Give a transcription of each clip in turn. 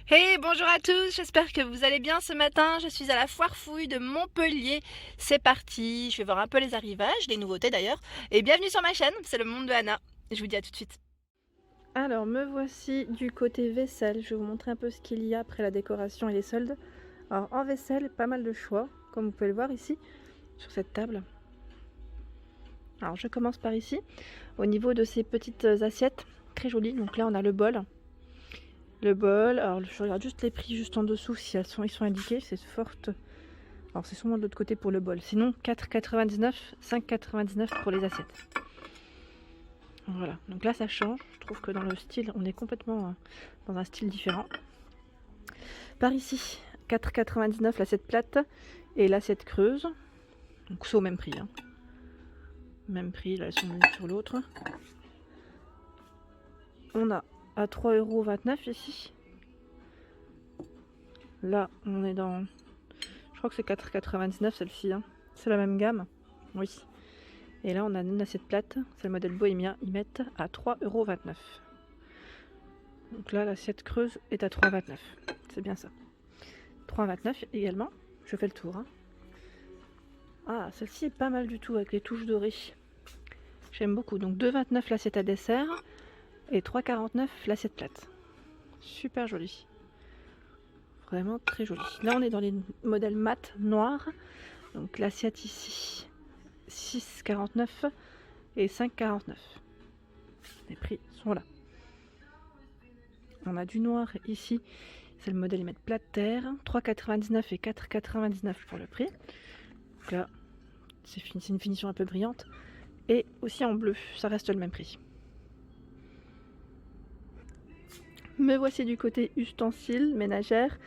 Hey, bonjour à tous, j'espère que vous allez bien ce matin. Je suis à la foire fouille de Montpellier. C'est parti, je vais voir un peu les arrivages, les nouveautés d'ailleurs. Et bienvenue sur ma chaîne, c'est le monde de Anna. Je vous dis à tout de suite. Alors me voici du côté vaisselle. Je vais vous montrer un peu ce qu'il y a après la décoration et les soldes. Alors en vaisselle, pas mal de choix, comme vous pouvez le voir ici, sur cette table. Alors je commence par ici, au niveau de ces petites assiettes, très jolies. Donc là on a le bol. Alors je regarde juste les prix juste en dessous si ils sont indiqués, c'est forte. Alors c'est sûrement de l'autre côté pour le bol. Sinon 4,99, 5,99 pour les assiettes. Voilà, donc là ça change. Je trouve que dans le style, on est complètement dans un style différent. Par ici, 4,99 l'assiette plate et l'assiette creuse. Donc c'est au même prix. Même prix, là elles sont l'une sur l'autre. On a à 3,29 € ici. Là on est dans... Je crois que c'est 4,99 celle-ci. C'est la même gamme. Oui. Et là on a une assiette plate. C'est le modèle Bohémien. Ils mettent à 3,29 €. Donc là l'assiette creuse est à 3,29 €. C'est bien ça. 3,29 € également. Je fais le tour. Ah, celle-ci est pas mal du tout avec les touches dorées. J'aime beaucoup. Donc 2,29 € l'assiette à dessert et 3,49 € l'assiette plate. Super jolie. Vraiment très jolie. Là on est dans les modèles mat noirs. Donc l'assiette ici 6,49 € et 5,49 €. Les prix sont là. On a du noir ici. C'est le modèle Met Plate Terre. 3,99 € et 4,99 € pour le prix. Donc là, c'est une finition un peu brillante. Et aussi en bleu, ça reste le même prix. Me voici du côté ustensiles ménagères.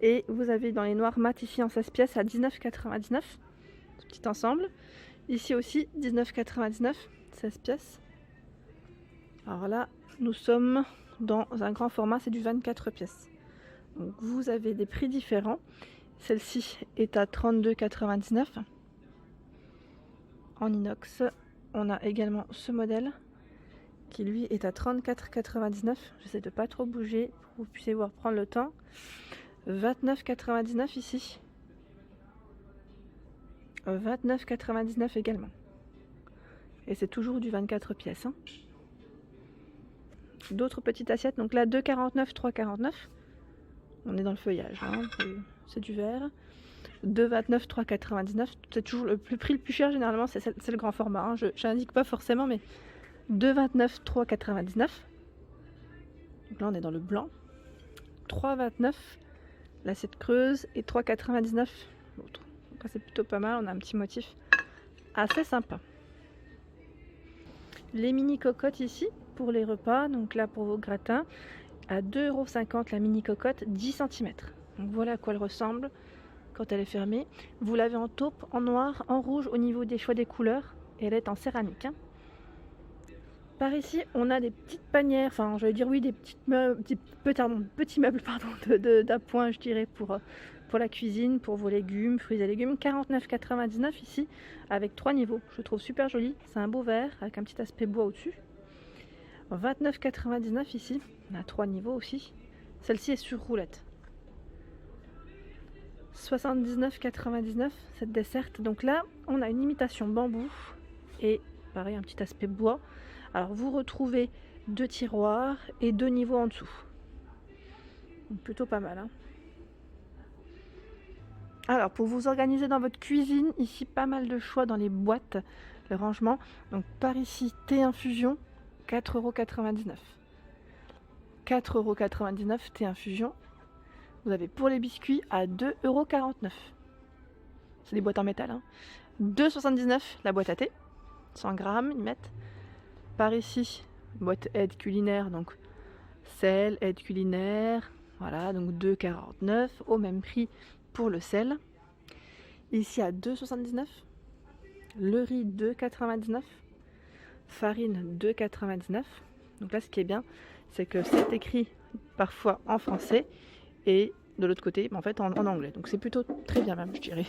Et vous avez dans les noirs mat ici en 16 pièces à 19,99 €. Ce petit ensemble. Ici aussi 19,99 €, 16 pièces. Alors là, nous sommes dans un grand format, c'est du 24 pièces. Donc vous avez des prix différents. Celle-ci est à 32,99 € en inox. On a également ce modèle qui lui est à 34,99 €. J'essaie de pas trop bouger pour que vous puissiez voir prendre le temps. 29,99 € ici. 29,99 € également. Et c'est toujours du 24 pièces. D'autres petites assiettes, donc là 2,49 €, 3,49 €. On est dans le feuillage, c'est du verre. 2,29 €, 3,99 €. C'est toujours le prix le plus cher généralement, c'est le grand format. Je n'indique pas forcément, mais 2,29 €, 3,99 €. Donc là on est dans le blanc. 3,29 € l'assiette creuse et 3,99 € l'autre. Donc là c'est plutôt pas mal, on a un petit motif assez sympa. Les mini cocottes ici pour les repas, donc là pour vos gratins, à 2,50 € la mini cocotte 10 cm. Donc voilà à quoi elle ressemble quand elle est fermée. Vous l'avez en taupe, en noir, en rouge au niveau des choix des couleurs et elle est en céramique. Par ici on a des petites panières, enfin je vais dire oui, des petits meubles d'appoint je dirais pour la cuisine, pour vos légumes, fruits et légumes. 49,99 € ici avec 3 niveaux. Je trouve super joli. C'est un beau verre avec un petit aspect bois au-dessus. 29,99 € ici. On a 3 niveaux aussi. Celle-ci est sur roulette. 79,99 € cette desserte. Donc là, on a une imitation bambou et pareil un petit aspect bois. Alors vous retrouvez 2 tiroirs et 2 niveaux en dessous. Donc plutôt pas mal. Alors pour vous organiser dans votre cuisine, ici pas mal de choix dans les boîtes, le rangement. Donc par ici, thé infusion, 4,99 €. 4,99 € thé infusion. Vous avez pour les biscuits à 2,49 €. C'est des boîtes en métal. 2,79 € la boîte à thé. 100 grammes, ils mettent. Par ici, boîte aide culinaire, donc sel, aide culinaire. Voilà, donc 2,49 € au même prix pour le sel. Ici à 2,79 €. Le riz 2,99 €. Farine 2,99 €. Donc là, ce qui est bien, c'est que c'est écrit parfois en français et de l'autre côté, en fait, en anglais. Donc c'est plutôt très bien même, je dirais.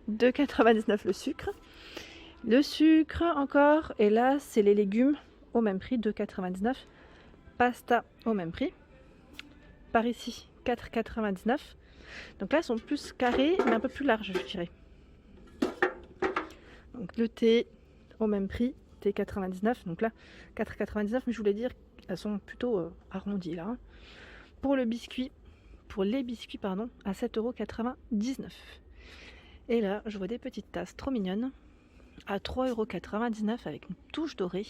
2,99 € le sucre. Le sucre encore, et là, c'est les légumes au même prix, 2,99 €. Pasta au même prix. Par ici, 4,99 €. Donc là, elles sont plus carrées, mais un peu plus larges, je dirais. Donc le thé au même prix, thé 99. Donc là, 4,99 €, mais je voulais dire, elles sont plutôt arrondies là. Pour les biscuits, pardon, à 7,99 €. Et là, je vois des petites tasses trop mignonnes à 3,99 € avec une touche dorée.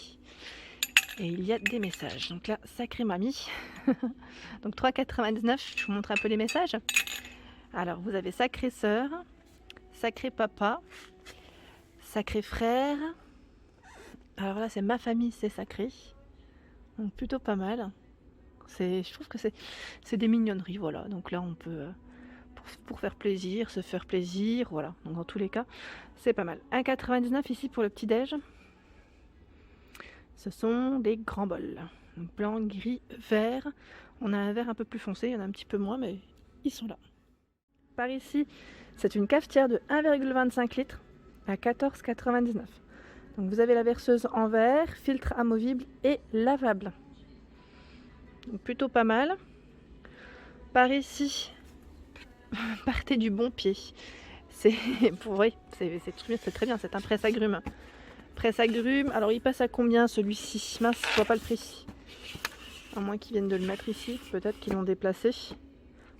Et il y a des messages. Donc là, sacré mamie. Donc 3,99 €, je vous montre un peu les messages. Alors, vous avez sacré sœur, sacré papa, sacré frère. Alors là, c'est ma famille, c'est sacré. Donc plutôt pas mal. Je trouve que c'est des mignonneries, voilà. Donc là, on peut, pour faire plaisir, se faire plaisir, voilà. Donc dans tous les cas, c'est pas mal. 1,99 € ici pour le petit-déj. Ce sont des grands bols. Blanc, gris, vert. On a un vert un peu plus foncé, il y en a un petit peu moins, mais ils sont là. Par ici, c'est une cafetière de 1,25 litres à 14,99 €. Donc vous avez la verseuse en verre, filtre amovible et lavable. Donc plutôt pas mal. Par ici, partez du bon pied. C'est très bien, c'est un presse-agrumes. Presse-agrumes, alors il passe à combien celui-ci? Mince, je vois pas le prix. À moins qu'ils viennent de le mettre ici, peut-être qu'ils l'ont déplacé.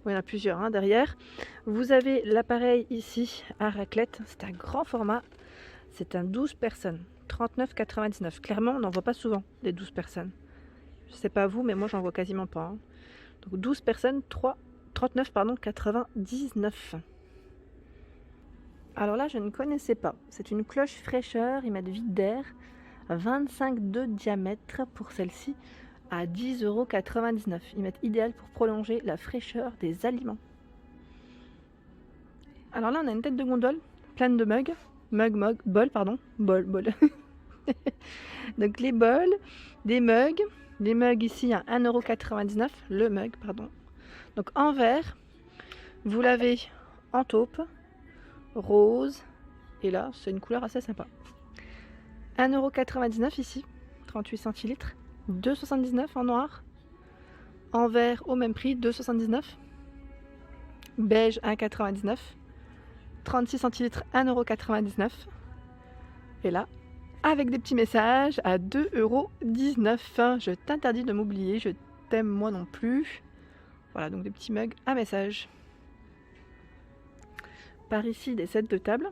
Il y en a plusieurs hein, derrière. Vous avez l'appareil ici à raclette, c'est un grand format. C'est un 12 personnes, 39,99 €. Clairement, on n'en voit pas souvent des 12 personnes. Je sais pas vous, mais moi j'en vois quasiment pas. Hein. Donc 12 personnes, 39,99 €. Alors là, je ne connaissais pas. C'est une cloche fraîcheur, ils mettent vide d'air, 25 de diamètre pour celle-ci, à 10,99 €. Ils mettent idéal pour prolonger la fraîcheur des aliments. Alors là, on a une tête de gondole pleine de mugs. Bol. Donc les bols, des mugs. Les mugs ici à 1,99 €. Le mug, pardon. Donc en verre, vous l'avez en taupe, rose. Et là, c'est une couleur assez sympa. 1,99 € ici, 38 centilitres. 2,79 € en noir. En vert au même prix, 2,79 €. Beige, 1,99 €. 36 centilitres, 1,99 €. Et là, avec des petits messages à 2,19 €. Je t'interdis de m'oublier, je t'aime moi non plus. Voilà, donc des petits mugs à message. Par ici, des sets de table.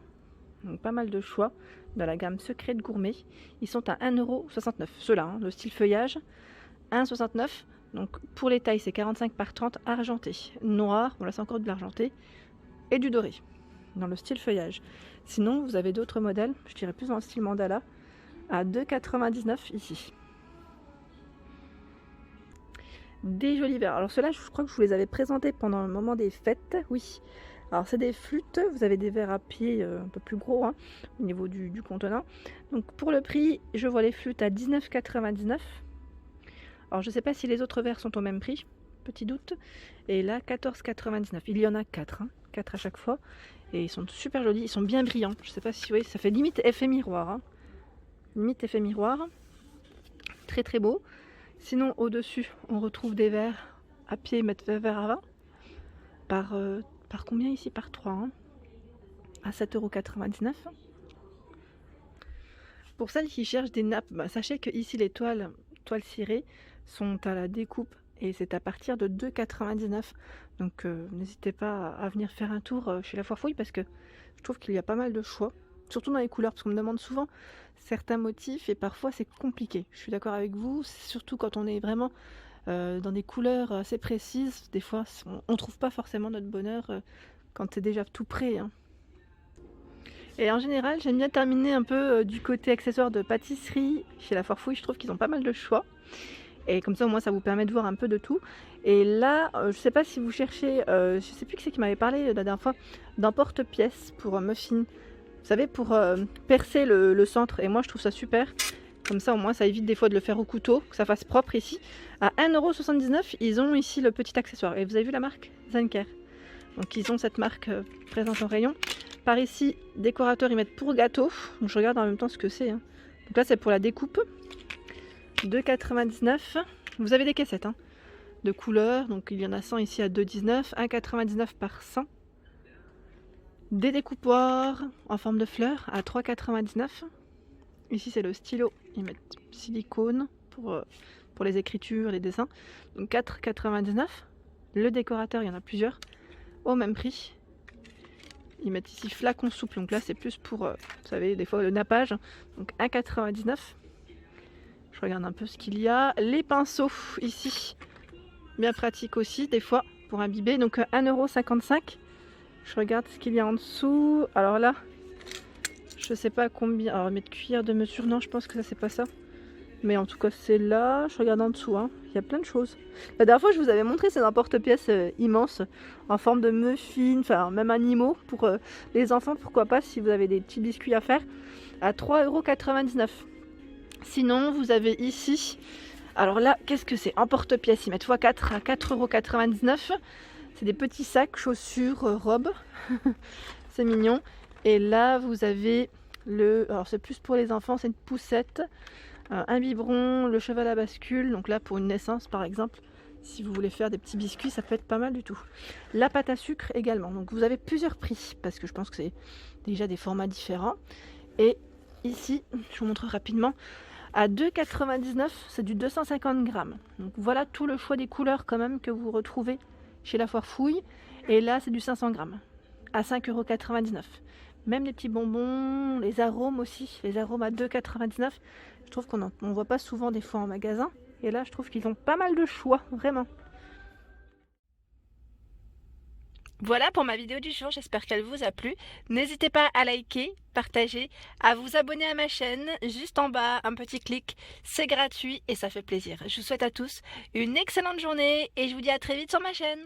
Donc pas mal de choix dans la gamme Secret de Gourmet. Ils sont à 1,69 €. Ceux-là, hein, le style feuillage, 1,69 €. Donc pour les tailles, c'est 45 par 30 argenté. Noir, bon là c'est encore de l'argenté. Et du doré, dans le style feuillage. Sinon, vous avez d'autres modèles, je dirais plus dans le style mandala, à 2,99 € ici. Des jolis verres. Alors ceux-là, je crois que je vous les avais présentés pendant le moment des fêtes. Oui. Alors c'est des flûtes, vous avez des verres à pied un peu plus gros hein, au niveau du contenant. Donc pour le prix, je vois les flûtes à 19,99 €. Alors je ne sais pas si les autres verres sont au même prix, petit doute. Et là 14,99 €. Il y en a 4, hein, 4 à chaque fois. Et ils sont super jolis, ils sont bien brillants. Je ne sais pas si vous voyez, ça fait limite effet miroir. Hein. Limite effet miroir. Très très beau. Sinon au-dessus, on retrouve des verres à pied, mettre verre à vin. Par combien ici? Par 3 hein, à 7,99 €. Pour celles qui cherchent des nappes, sachez que ici les toiles cirées sont à la découpe et c'est à partir de 2,99 €. Donc n'hésitez pas à venir faire un tour chez La Foire Fouille parce que je trouve qu'il y a pas mal de choix, surtout dans les couleurs parce qu'on me demande souvent certains motifs et parfois c'est compliqué. Je suis d'accord avec vous, surtout quand on est vraiment dans des couleurs assez précises. Des fois on trouve pas forcément notre bonheur quand c'est déjà tout prêt. Hein. Et en général, j'aime bien terminer un peu du côté accessoires de pâtisserie chez La Foire Fouille. Je trouve qu'ils ont pas mal de choix. Et comme ça, au moins, ça vous permet de voir un peu de tout. Et là, je sais pas si vous cherchez, je sais plus qui c'est qui m'avait parlé la dernière fois, d'un porte-pièce pour muffins. Vous savez, pour percer le centre. Et moi, je trouve ça super. Comme ça, au moins, ça évite des fois de le faire au couteau, que ça fasse propre ici. À 1,79 €, ils ont ici le petit accessoire. Et vous avez vu la marque Zenker. Donc, ils ont cette marque présente en rayon. Par ici, décorateur, ils mettent pour gâteau. Donc, je regarde en même temps ce que c'est. Hein. Donc là, c'est pour la découpe. 2,99 €. Vous avez des caissettes. Hein. de couleurs. Donc il y en a 100 ici à 2,19, 1,99 par 100. Des découpoirs en forme de fleurs à 3,99. Ici c'est le stylo, ils mettent silicone pour les écritures, les dessins. Donc 4,99. Le décorateur, il y en a plusieurs, au même prix. Ils mettent ici flacon souple, donc là c'est plus pour, vous savez, des fois le nappage. Donc 1,99. Je regarde un peu ce qu'il y a. Les pinceaux ici, bien pratique aussi, des fois, pour imbiber. Donc 1,55 €. Je regarde ce qu'il y a en dessous. Alors là, je sais pas combien. Alors mettre cuillère de mesure, non, je pense que ça c'est pas ça. Mais en tout cas c'est là. Je regarde en dessous, hein. Il y a plein de choses. La dernière fois je vous avais montré, c'est un porte-pièce immense en forme de muffin, enfin même animaux pour les enfants, pourquoi pas, si vous avez des petits biscuits à faire, à 3,99 €. Sinon vous avez ici, alors là qu'est-ce que c'est, en porte-pièce, ils mettent x4 à 4,99 €. C'est des petits sacs, chaussures, robes. C'est mignon. Et là vous avez alors c'est plus pour les enfants, c'est une poussette, un biberon, le cheval à bascule, donc là pour une naissance par exemple, si vous voulez faire des petits biscuits, ça peut être pas mal du tout. La pâte à sucre également, donc vous avez plusieurs prix, parce que je pense que c'est déjà des formats différents. Et ici, je vous montre rapidement, à 2,99 €, c'est du 250 grammes. Donc voilà tout le choix des couleurs quand même que vous retrouvez chez La Foire Fouille. Et là c'est du 500 grammes, à 5,99 €. Même les petits bonbons, les arômes aussi, les arômes à 2,99 €. Je trouve qu'on ne voit pas souvent des fois en magasin. Et là, je trouve qu'ils ont pas mal de choix, vraiment. Voilà pour ma vidéo du jour, j'espère qu'elle vous a plu. N'hésitez pas à liker, partager, à vous abonner à ma chaîne. Juste en bas, un petit clic, c'est gratuit et ça fait plaisir. Je vous souhaite à tous une excellente journée et je vous dis à très vite sur ma chaîne.